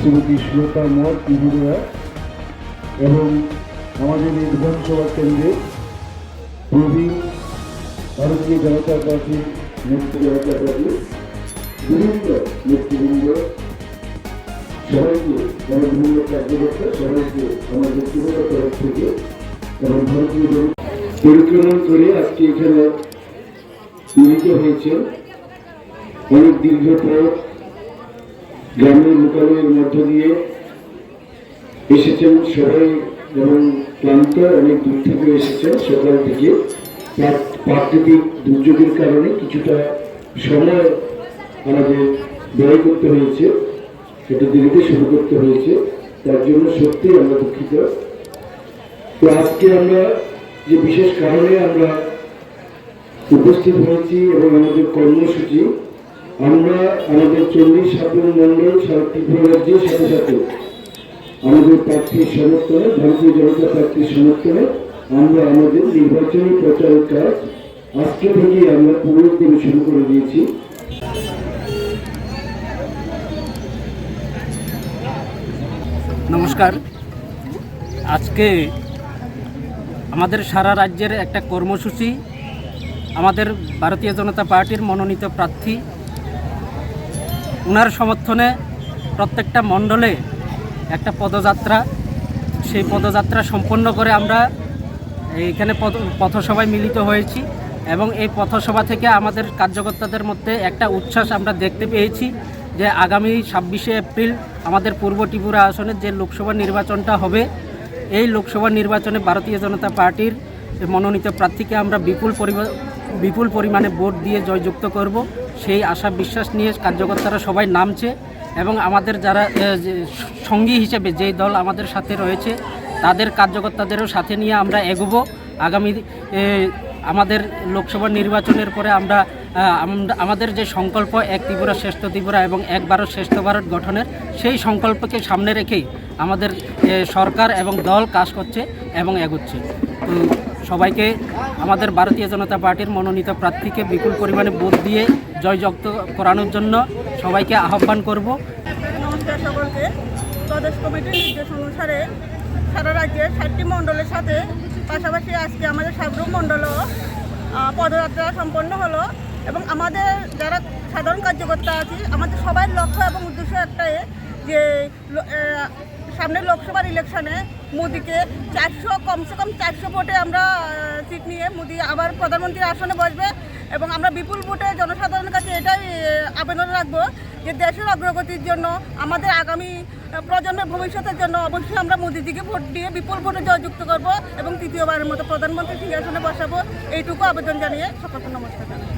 শ্রীমতী শ্লোকা মঠ বিহুরা এবং আমাদের এই বিধানসভা কেন্দ্রে প্রবীণ ভারতীয় জনতা পার্টির বিভিন্ন নেতৃবৃন্দ সবাইকে এবং বিভিন্ন কার্যকর্তা সবাইকে আমার ব্যক্তিগত তরফ থেকে এবং ভারতীয় পরিক্রমণ করে আজকে এখানে মিলিত হয়েছে। অনেক দীর্ঘ পথ গ্রামের লোকালয়ের মধ্য দিয়ে এসেছেন সবাই এবং ক্লান্ত অনেক দূর থেকে এসেছেন। সকাল থেকে প্রাকৃতিক দুর্যোগের কারণে কিছুটা সময় আমাদের ব্যয় করতে হয়েছে, সেটা দেরিতে শুরু করতে হয়েছে, তার জন্য সত্যিই আমরা দুঃখিত। তো আজকে আমরা যে বিশেষ কারণে আমরা উপস্থিত হয়েছি এবং আমাদের কর্মসূচি, আমরা আমাদের 40 শাসন মন্ডল সারা ত্রিপুরা রাজ্যের সাথে সাথে আমাদের প্রার্থীর সমর্থনে, ভারতীয় জনতা পার্টির সমর্থনে আমরা আমাদের নির্বাচনী প্রচারের কাজ আজকে থেকেই আমরা পুরোপুরি শুরু করে দিয়েছি। নমস্কার। আজকে আমাদের সারা রাজ্যের একটা কর্মসূচি, আমাদের ভারতীয় জনতা পার্টির মনোনীত প্রার্থী ওনার সমর্থনে প্রত্যেকটা মণ্ডলে একটা পদযাত্রা, সেই পদযাত্রা সম্পন্ন করে আমরা এইখানে পথসভায় মিলিত হয়েছি এবং এই পথসভা থেকে আমাদের কার্যকর্তাদের মধ্যে একটা উচ্ছ্বাস আমরা দেখতে পেয়েছি যে আগামী 26শে এপ্রিল আমাদের পূর্ব ত্রিপুরা আসনের যে লোকসভা নির্বাচনটা হবে, এই লোকসভা নির্বাচনে ভারতীয় জনতা পার্টির মনোনীত প্রার্থীকে আমরা বিপুল পরিমাণে ভোট দিয়ে জয়যুক্ত করব, সেই আশা বিশ্বাস নিয়ে কার্যকর্তারা সবাই নামছে এবং আমাদের যারা সঙ্গী হিসেবে যেই দল আমাদের সাথে রয়েছে তাদের কার্যকর্তাদেরও সাথে নিয়ে আমরা এগোবো। আগামী আমাদের লোকসভা নির্বাচনের পরে আমরা আমাদের যে সংকল্প এক ত্রিপুরা শ্রেষ্ঠ ত্রিপুরা এবং এক ভারত শ্রেষ্ঠ ভারত গঠনের, সেই সংকল্পকে সামনে রেখেই আমাদের সরকার এবং দল কাজ করছে এবং এগোচ্ছে। তো সবাইকে আমাদের ভারতীয় জনতা পার্টির মনোনীত প্রার্থীকে বিপুল পরিমাণে ভোট দিয়ে জয়যুক্ত করানোর জন্য সবাইকে আহ্বান করব। নমস্কার সকলকে। প্রদেশ কমিটির নির্দেশ অনুসারে সারা রাজ্যের 60টি মণ্ডলের সাথে পাশাপাশি আজকে আমাদের সাবরুম মণ্ডলও পদযাত্রা সম্পন্ন হলো এবং আমাদের যারা সাধারণ কার্যকর্তা আছি আমাদের সবাই লক্ষ্য এবং উদ্দেশ্য একটাই যে সামনের লোকসভার ইলেকশনে মোদিকে কমসে কম 400 ভোটে আমরা সিট নিয়ে মোদি আবার প্রধানমন্ত্রীর আসনে বসবে এবং আমরা বিপুল ভোটে জনসাধারণের কাছে এটাই আবেদন রাখবো যে দেশের অগ্রগতির জন্য, আমাদের আগামী প্রজন্মের ভবিষ্যতের জন্য অবশ্যই আমরা মোদিজিকে ভোট দিয়ে বিপুল ভোটে জয়যুক্ত করব এবং তৃতীয়বারের মতো প্রধানমন্ত্রী সিংহাসনে বসাবো। এইটুকু আবেদন জানিয়ে সকলকে নমস্কার জানাই।